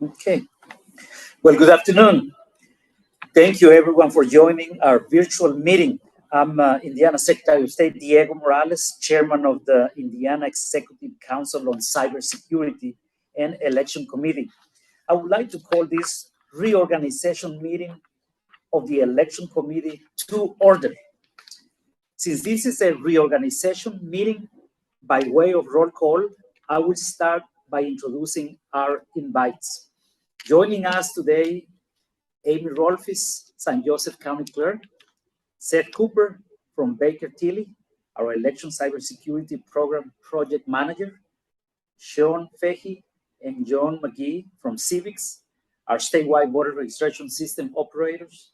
Okay. Well, good afternoon. Thank you, everyone, for joining our virtual meeting. I'm Indiana Secretary of State Diego Morales, Chairman of the Indiana Executive Council on Cybersecurity and Election Committee. I would like to call this reorganization meeting of the Election Committee to order. Since this is a reorganization meeting by way of roll call, I will start by introducing our invites. Joining us today, Amy Rolfes, St. Joseph County Clerk, Seth Cooper from Baker Tilly, our Election Cybersecurity Program Project Manager, Sean Fahey and John McGee from Civics, our statewide voter registration system operators.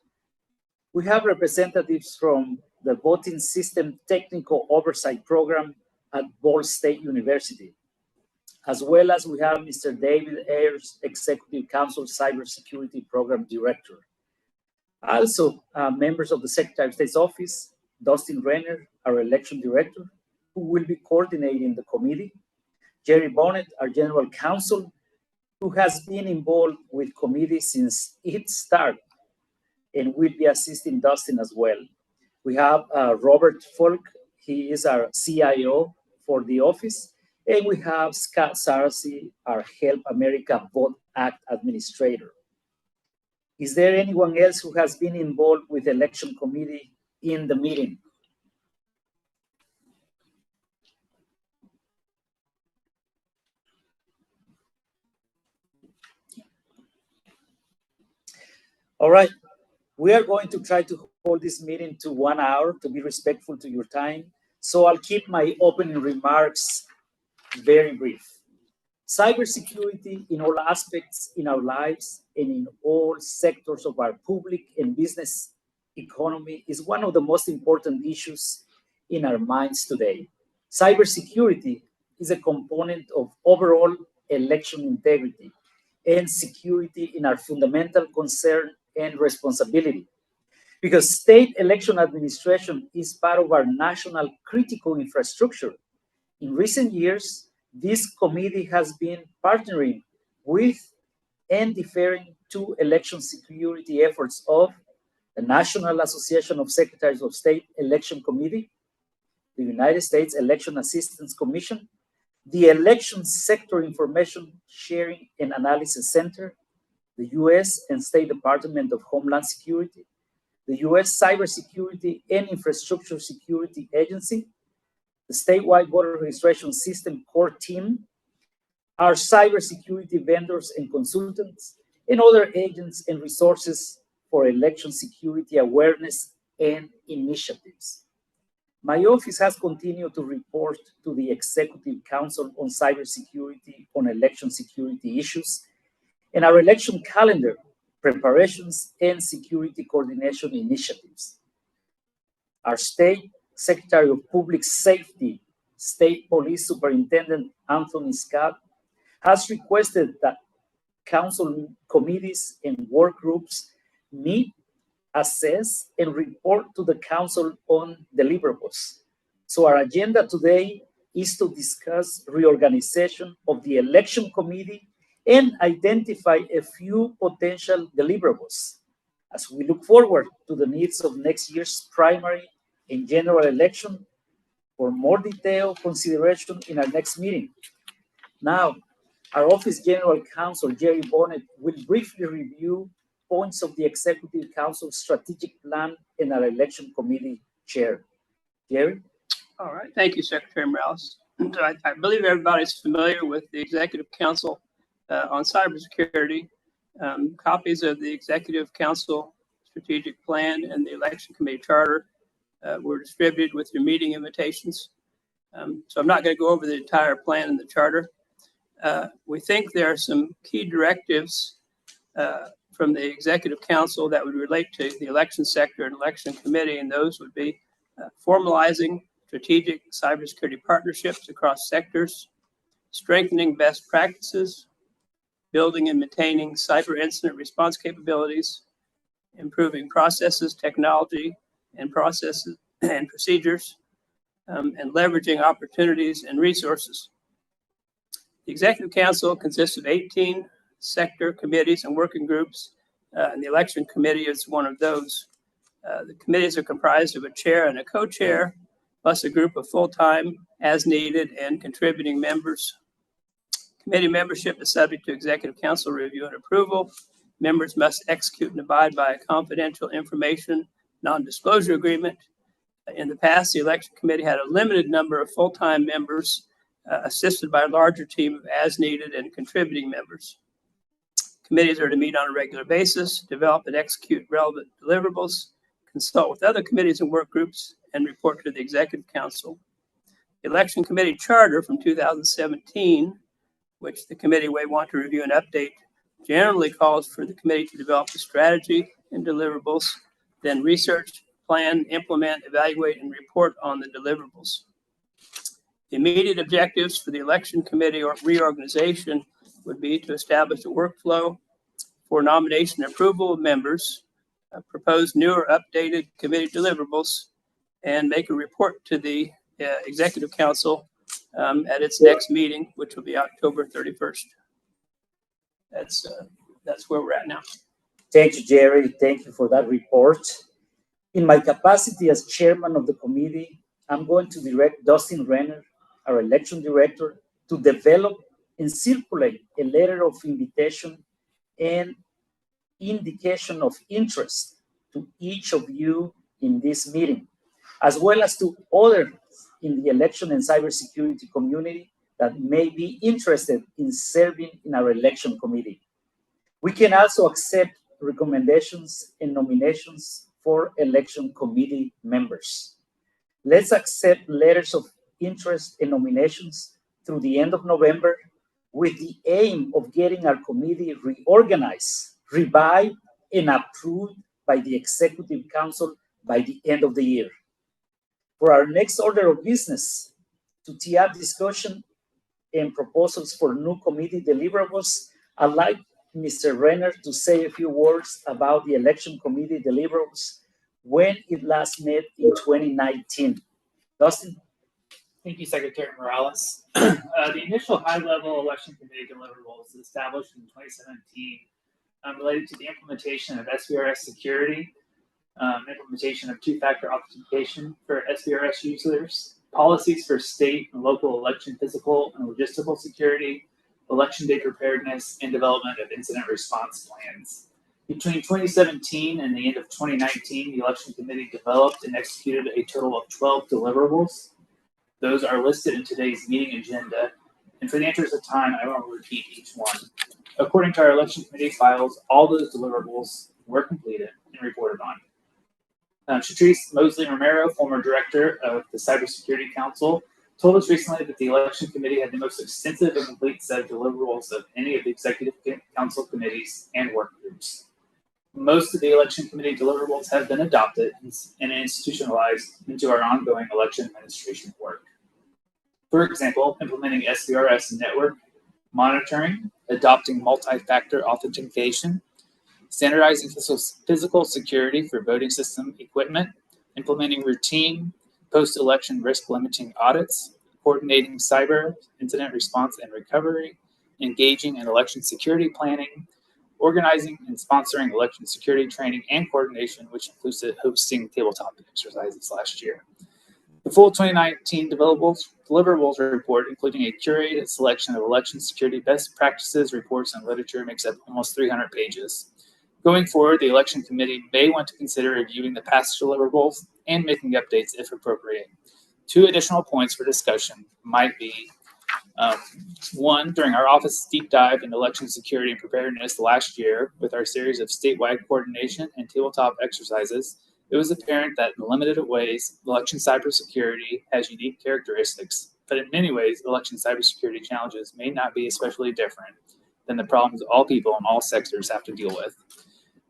We have representatives from the Voting System Technical Oversight Program at Ball State University, as well as we have Mr. David Ayers, Executive Council Cybersecurity Program Director. Also, members of the Secretary of State's office, Dustin Renner, our Election Director, who will be coordinating the committee, Jerry Bonnet, our General Counsel, who has been involved with committee since its start and will be assisting Dustin as well. We have Robert Folk, he is our CIO for the office, and we have Scott Sarasi, our Help America Vote Act Administrator. Is there anyone else who has been involved with the election committee in the meeting? All right, we are going to try to hold this meeting to 1 hour to be respectful to your time. So I'll keep my opening remarks very brief. Cybersecurity in all aspects in our lives and in all sectors of our public and business economy is one of the most important issues in our minds today. Cybersecurity is a component of overall election integrity and security in our fundamental concern and responsibility. Because state election administration is part of our national critical infrastructure. In recent years, this committee has been partnering with and deferring to election security efforts of the National Association of Secretaries of State Election Committee, the United States Election Assistance Commission, the Election Sector Information Sharing and Analysis Center, the U.S. and State Department of Homeland Security, the U.S. Cybersecurity and Infrastructure Security Agency, the statewide voter registration system core team, our cybersecurity vendors and consultants, and other agents and resources for election security awareness and initiatives. My office has continued to report to the Executive Council on Cybersecurity on election security issues and our election calendar, preparations, and security coordination initiatives. Our State Secretary of Public Safety, State Police Superintendent Anthony Scott, has requested that council committees and work groups meet, assess, and report to the council on deliverables. So our agenda today is to discuss reorganization of the election committee and identify a few potential deliverables as we look forward to the needs of next year's primary and general election for more detailed consideration in our next meeting. Now, our Office General Counsel, Jerry Bonnet, will briefly review points of the Executive Council strategic plan and our election committee chair. Jerry? All right, thank you, Secretary Morales. I believe everybody's familiar with the Executive Council on cybersecurity. Copies of the Executive Council strategic plan and the election committee charter were distributed with your meeting invitations. So I'm not going to go over the entire plan and the charter. We think there are some key directives from the Executive Council that would relate to the election sector and election committee, and those would be formalizing strategic cybersecurity partnerships across sectors, strengthening best practices, building and maintaining cyber incident response capabilities, improving processes, technology, and processes and procedures, and leveraging opportunities and resources. The Executive Council consists of 18 sector committees and working groups, and the election committee is one of those. The committees are comprised of a chair and a co-chair, plus a group of full-time, as-needed, and contributing members. Committee membership is subject to Executive Council review and approval. Members must execute and abide by a confidential information non-disclosure agreement. In the past, the election committee had a limited number of full-time members, assisted by a larger team of as-needed and contributing members. Committees are to meet on a regular basis, develop and execute relevant deliverables, consult with other committees and work groups, and report to the Executive Council. The Election Committee Charter from 2017, which the committee may want to review and update, generally calls for the committee to develop a strategy and deliverables, then research, plan, implement, evaluate, and report on the deliverables. The immediate objectives for the election committee or reorganization would be to establish a workflow for nomination and approval of members, propose new or updated committee deliverables, and make a report to the Executive Council at its next meeting, which will be October 31st. That's where we're at now. Thank you, Jerry. Thank you for that report. In my capacity as chairman of the committee, I'm going to direct Dustin Renner, our election director, to develop and circulate a letter of invitation and indication of interest to each of you in this meeting, as well as to others in the election and cybersecurity community that may be interested in serving in our election committee. We can also accept recommendations and nominations for election committee members. Let's accept letters of interest and nominations through the end of November with the aim of getting our committee reorganized, revived, and approved by the Executive Council by the end of the year. For our next order of business, to tee up discussion and proposals for new committee deliverables, I'd like Mr. Renner to say a few words about the election committee deliverables when it last met in 2019. Dustin? Thank you, Secretary Morales. The initial high-level election committee deliverables established in 2017 related to the implementation of SBRS security, implementation of two-factor authentication for SBRS users, policies for state and local election physical and logistical security, election day preparedness, and development of incident response plans. Between 2017 and the end of 2019, the election committee developed and executed a total of 12 deliverables. Those are listed in today's meeting agenda, and for the interest of time, I won't repeat each one. According to our election committee files, all those deliverables were completed and reported on. Shatrice Mosley Romero, former director of the Cybersecurity Council, told us recently that the election committee had the most extensive and complete set of deliverables of any of the Executive Council committees and work groups. Most of the election committee deliverables have been adopted and institutionalized into our ongoing election administration work. For example, implementing SBRS network monitoring, adopting multi-factor authentication, standardizing physical security for voting system equipment, implementing routine post-election risk limiting audits, coordinating cyber incident response and recovery, engaging in election security planning, organizing and sponsoring election security training and coordination, which includes hosting tabletop exercises last year. The full 2019 deliverables report, including a curated selection of election security best practices, reports, and literature, makes up almost 300 pages. Going forward, the election committee may want to consider reviewing the past deliverables and making updates if appropriate. Two additional points for discussion might be one, during our office's deep dive in election security and preparedness last year with our series of statewide coordination and tabletop exercises, it was apparent that in limited ways, election cybersecurity has unique characteristics, but in many ways, election cybersecurity challenges may not be especially different than the problems all people in all sectors have to deal with.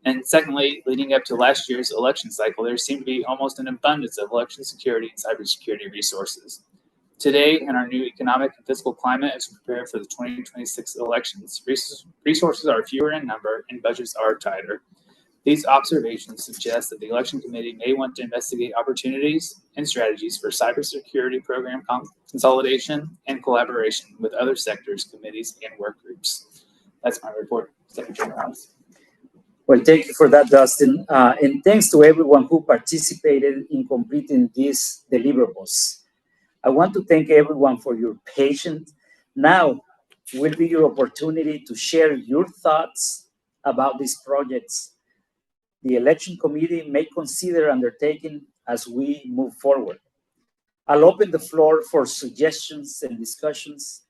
And secondly, leading up to last year's election cycle, there seemed to be almost an abundance of election security and cybersecurity resources. Today, in our new economic and fiscal climate as we prepare for the 2026 elections, resources are fewer in number and budgets are tighter. These observations suggest that the election committee may want to investigate opportunities and strategies for cybersecurity program consolidation and collaboration with other sectors, committees, and work groups. That's my report, Secretary Morales. Well, thank you for that, Dustin. And thanks to everyone who participated in completing these deliverables. I want to thank everyone for your patience. Now will be your opportunity to share your thoughts about these projects the election committee may consider undertaking as we move forward. I'll open the floor for suggestions and discussions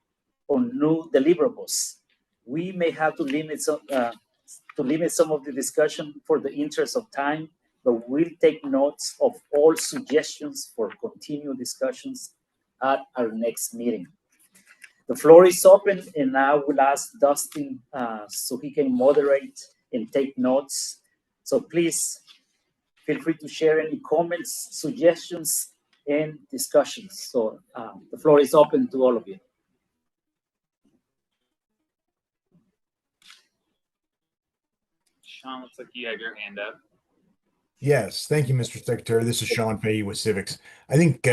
on new deliverables. We may have to limit some of the discussion for the interest of time, but we'll take notes of all suggestions for continued discussions at our next meeting. The floor is open, and I will ask Dustin so he can moderate and take notes. So please feel free to share any comments, suggestions, and discussions. So the floor is open to all of you. Sean, looks like you have your hand up. Yes, thank you, Mr. Secretary. This is Sean Fahey with Civics. I think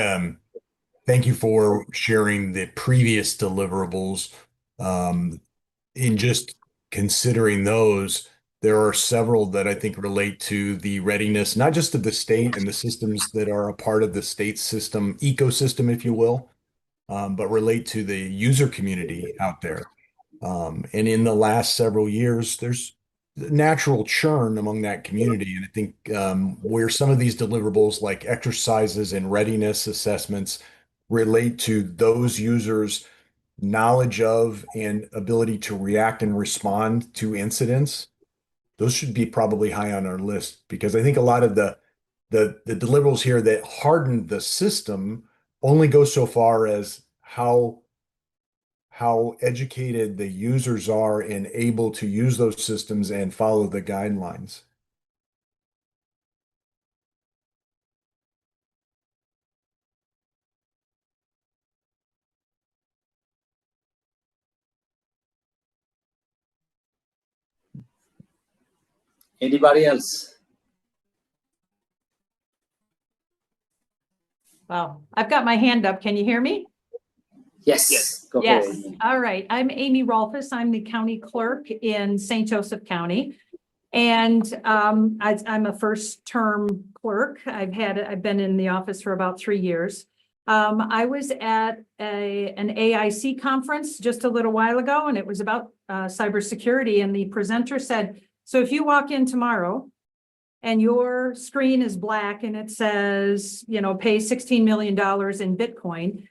thank you for sharing the previous deliverables. In just considering those, there are several that I think relate to the readiness, not just of the state and the systems that are a part of the state system ecosystem, if you will, but relate to the user community out there. And in the last several years, there's natural churn among that community. And I think where some of these deliverables like exercises and readiness assessments relate to those users' knowledge of and ability to react and respond to incidents, those should be probably high on our list because I think a lot of the deliverables here that harden the system only go so far as how educated the users are and able to use those systems and follow the guidelines. Anybody else? Well, I've got my hand up. Can you hear me? Yes. Go Yes. ahead. All right. I'm Amy Rolfes. I'm the county clerk in St. Joseph County. And I'm a first term clerk. I've been in the office for about 3 years. I was at an AIC conference just a little while ago, and it was about cybersecurity. And the presenter said, so if you walk in tomorrow and your screen is black and it says, pay $16 million in Bitcoin,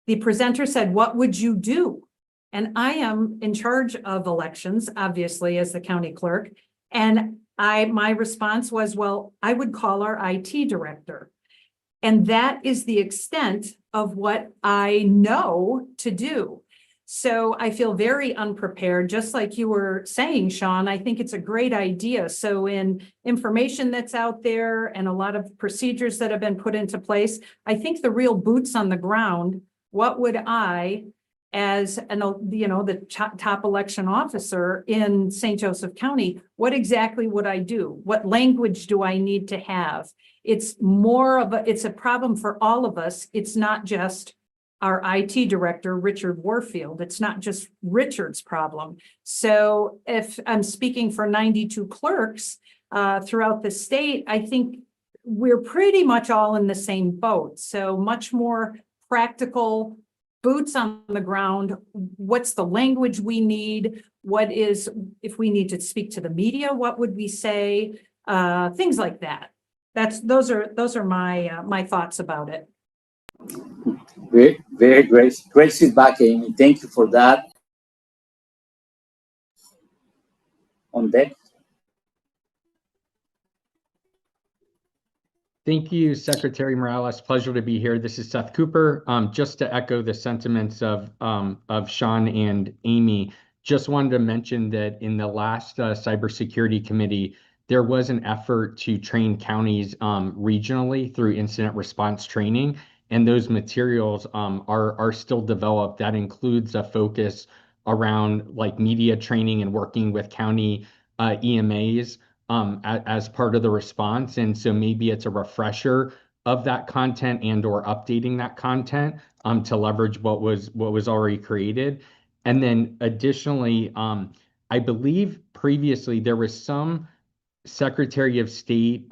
the presenter said, what would you do? And I am in charge of elections, obviously, as the county clerk. And my response was, well, I would call our IT director. And that is the extent of what I know to do. So I feel very unprepared, just like you were saying, Sean. I think it's a great idea. So in information that's out there and a lot of procedures that have been put into place, I think the real boots on the ground, what would I, as the top election officer in St. Joseph County, what exactly would I do? What language do I need to have? It's it's a problem for all of us. It's not just our IT director, Richard Warfield. It's not just Richard's problem. So if I'm speaking for 92 clerks throughout the state, I think we're pretty much all in the same boat. So much more practical, boots on the ground. What's the language we need? If we need to speak to the media, what would we say? Things like that. Those are my thoughts about it. Very, very great feedback, Amy. Thank you for that. On deck. Thank you, Secretary Morales. Pleasure to be here. This is Seth Cooper. Just to echo the sentiments of Sean and Amy, just wanted to mention that in the last cybersecurity committee, there was an effort to train counties regionally through incident response training, and those materials are still developed. That includes a focus around like media training and working with county EMAs as part of the response. And so maybe it's a refresher of that content and or updating that content to leverage what was already created. And then additionally, I believe previously there was some Secretary of State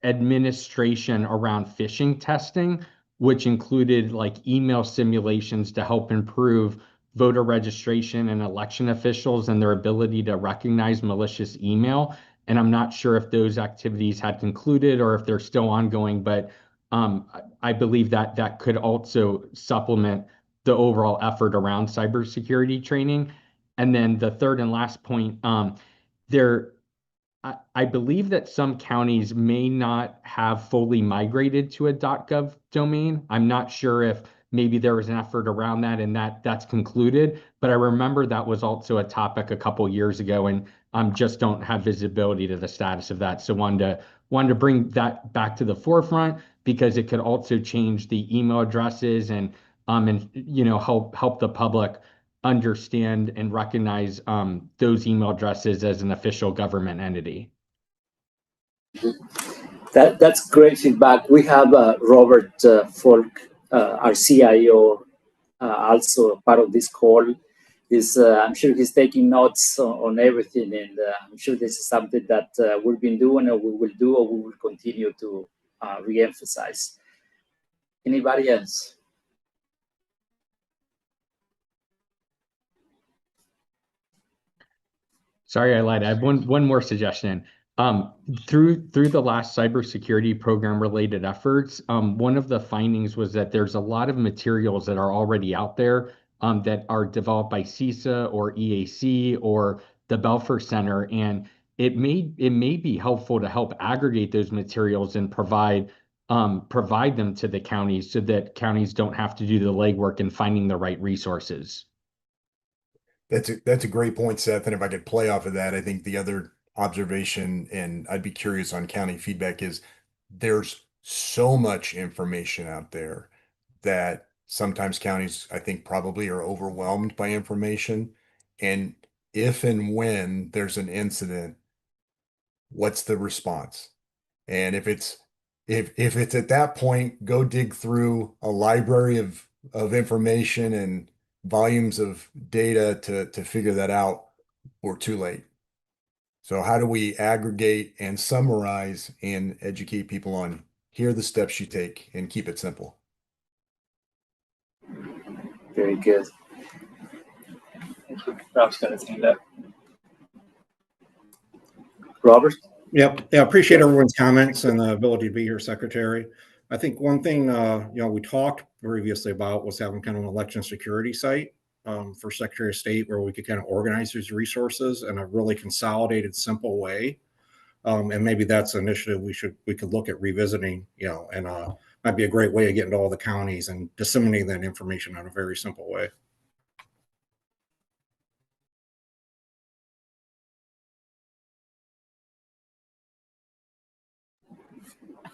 administration around phishing testing, which included like email simulations to help improve voter registration and election officials and their ability to recognize malicious email. And I'm not sure if those activities had concluded or if they're still ongoing, but I believe that that could also supplement the overall effort around cybersecurity training. And then the third and last point, there I believe that some counties may not have fully migrated to a .gov domain. I'm not sure if maybe there was an effort around that and that's concluded, but I remember that was also a topic a couple years ago, and just don't have visibility to the status of that. So wanted to bring that back to the forefront because it could also change the email addresses and help the public understand and recognize those email addresses as an official government entity. That's great feedback. We have Robert Folk, our CIO, also part of this call. I'm sure he's taking notes on everything, and I'm sure this is something that we've been doing, or we will do, or we will continue to re-emphasize. Anybody else? Sorry, I lied. I have one more suggestion. Through the last cybersecurity program related efforts, one of the findings was that there's a lot of materials that are already out there that are developed by CISA or EAC or the Belfer Center, and it may be helpful to help aggregate those materials and provide them to the counties so that counties don't have to do the legwork in finding the right resources. That's a great point, Seth. And if I could play off of that, I think the other observation, and I'd be curious on county feedback, is there's so much information out there that sometimes counties, I think, probably are overwhelmed by information. And if and when there's an incident, what's the response? And if it's at that point, go dig through a library of information and volumes of data to figure that out, or too late. So how do we aggregate and summarize and educate people on here are the steps you take and keep it simple? Very good. Thank you. Rob's got his hand up. Robert? Yep. Yeah, appreciate everyone's comments and the ability to be here, Secretary. I think one thing, we talked previously about was having kind of an election security site for Secretary of State where we could kind of organize these resources in a really consolidated, simple way. And maybe that's an initiative we could look at revisiting, and might be a great way of getting to all the counties and disseminating that information in a very simple way.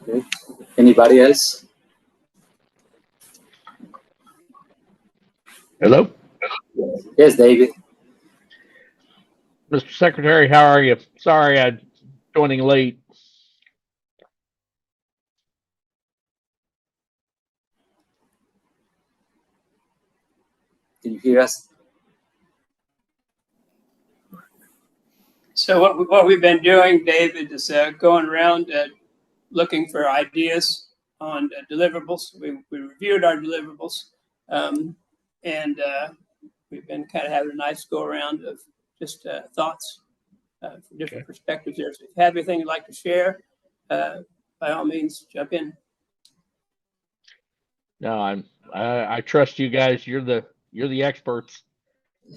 Okay. Anybody else? Hello, Yes, David. Mr. Secretary. How are you? Sorry, I'm joining late. Can you hear us? So what we've been doing, David, is going around looking for ideas on deliverables. We reviewed our deliverables, and we've been kind of having a nice go around of just thoughts from different perspectives there. So if you have anything you'd like to share, by all means, jump in. No, I trust you guys. You're the experts.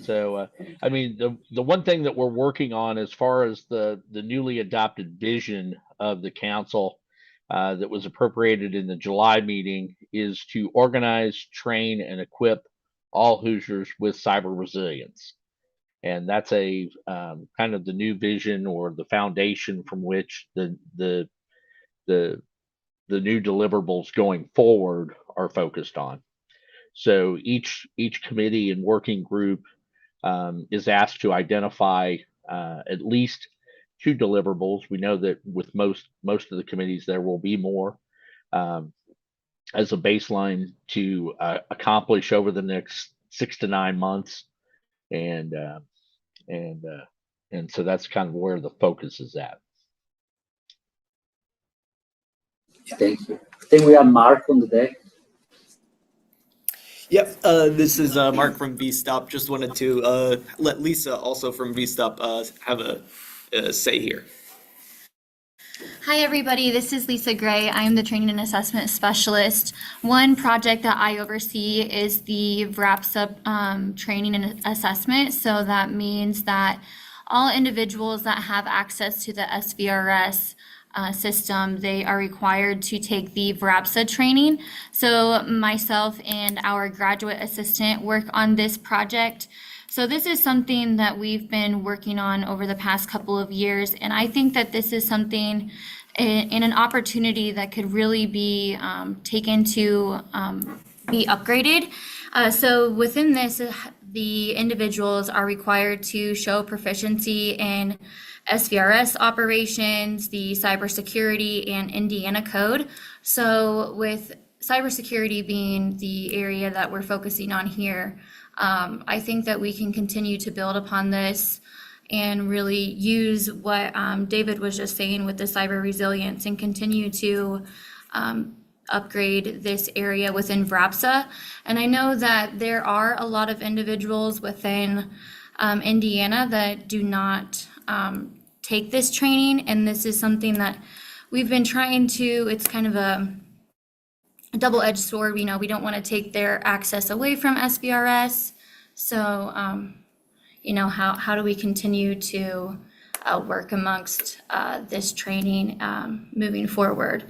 So I mean, the one thing that we're working on as far as the newly adopted vision of the council that was appropriated in the July meeting is to organize, train, and equip all Hoosiers with cyber resilience. And that's a kind of the new vision or the foundation from which the new deliverables going forward are focused on. So each committee and working group is asked to identify at least 2 deliverables. We know that with most of the committees there will be more as a baseline to accomplish over the next 6 to 9 months, and and so that's kind of where the focus is at. Thank you. I think we have Mark on the deck. Yep, this is Mark from VStop. Just wanted to let Lisa, also from VStop, have a say here. Hi, everybody. This is Lisa Gray. I am the Training and Assessment Specialist. One project that I oversee is the VRAPSA training and assessment. So that means that all individuals that have access to the SVRS system, they are required to take the VRAPSA training. So myself and our graduate assistant work on this project. So this is something that we've been working on over the past couple of years, and I think that this is something in an opportunity that could really be taken to be upgraded. So within this, the individuals are required to show proficiency in SVRS operations, the cybersecurity, and Indiana code. So with cybersecurity being the area that we're focusing on here, I think that we can continue to build upon this and really use what David was just saying with the cyber resilience and continue to upgrade this area within VRAPSA. And I know that there are a lot of individuals within Indiana that do not take this training, and this is something that we've been trying to, it's kind of a double-edged sword. You know, we don't want to take their access away from SVRS. So, you know, how do we continue to work amongst this training moving forward?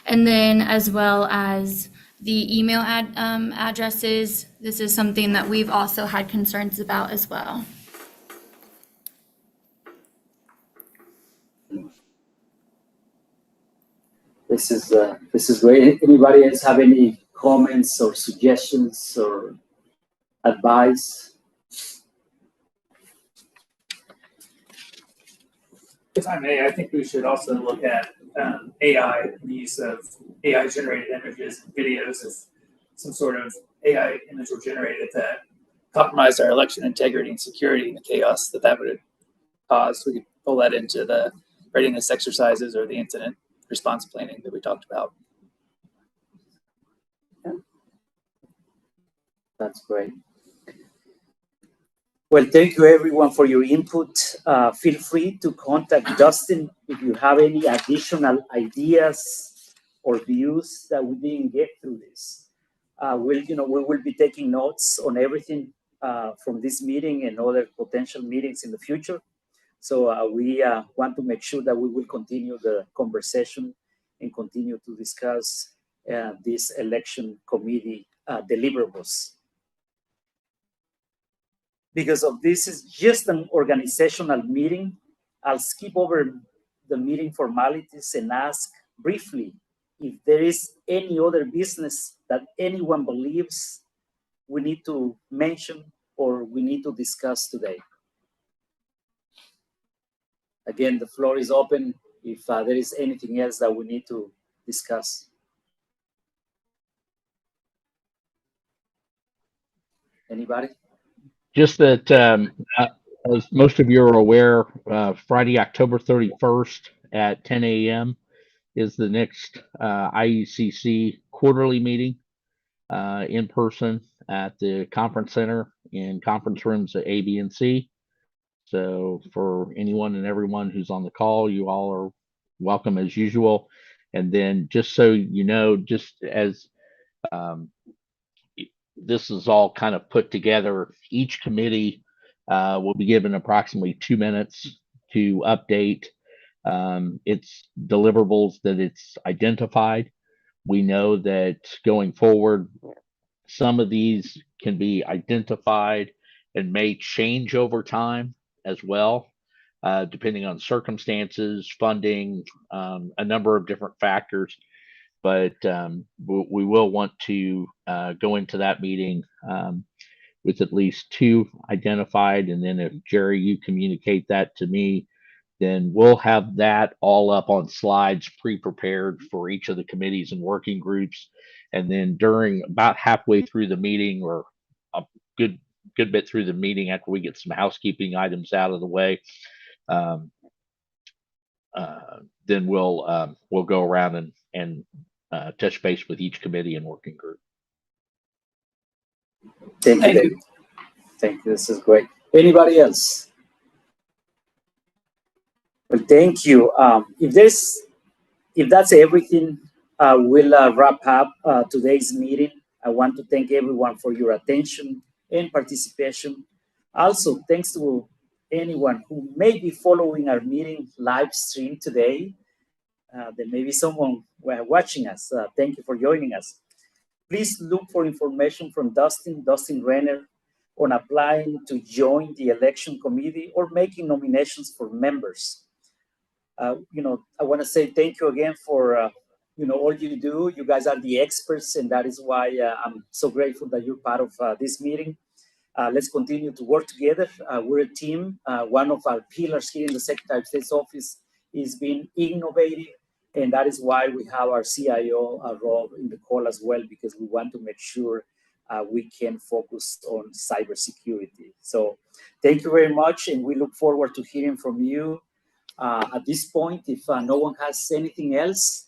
And then as well as the email addresses, this is something that we've also had concerns about as well. This is great. Anybody else have any comments or suggestions or advice? If I may, I think we should also look at AI, the use of AI-generated images and videos of some sort of AI image were generated that compromised our election integrity and security and the chaos that would cause. We could pull that into the readiness exercises or the incident response planning that we talked about. Yeah. That's great. Well, thank you everyone for your input. Feel free to contact Dustin if you have any additional ideas or views that we didn't get through this. We will be taking notes on everything from this meeting and other potential meetings in the future. So we want to make sure that we will continue the conversation and continue to discuss this election committee deliverables. Because of this is just an organizational meeting, I'll skip over the meeting formalities and ask briefly if there is any other business that anyone believes we need to mention or we need to discuss today. Again, the floor is open if there is anything else that we need to discuss. Anybody? Just that, as most of you are aware, Friday, October 31st at 10 a.m. is the next IECC quarterly meeting in person at the conference center in conference rooms at A, B, and C. So for anyone and everyone who's on the call, you all are welcome as usual. And then just so you know, just as this is all kind of put together, each committee will be given approximately 2 minutes to update its deliverables that it's identified. We know that going forward, some of these can be identified and may change over time as well, depending on circumstances, funding, a number of different factors. But we will want to go into that meeting with at least 2 identified. And then if Jerry, you communicate that to me, then we'll have that all up on slides pre-prepared for each of the committees and working groups. And then during about halfway through the meeting or a good good bit through the meeting after we get some housekeeping items out of the way. Then we'll go around and touch base with each committee and working group. Thank you, Thank David. you. Thank you. This is great. Anybody else? Well, thank you. If that's everything, we'll wrap up today's meeting. I want to thank everyone for your attention and participation. Also, thanks to anyone who may be following our meeting live stream today. There may be someone watching us. Thank you for joining us. Please look for information from Dustin Renner, on applying to join the election committee or making nominations for members. I want to say thank you again for all you do. You guys are the experts, and that is why I'm so grateful that you're part of this meeting. Let's continue to work together. We're a team. One of our pillars here in the Secretary of State's office is being innovative, and that is why we have our CIO Rob in the call as well, because we want to make sure we can focus on cybersecurity. So thank you very much, and we look forward to hearing from you. At this point, if no one has anything else,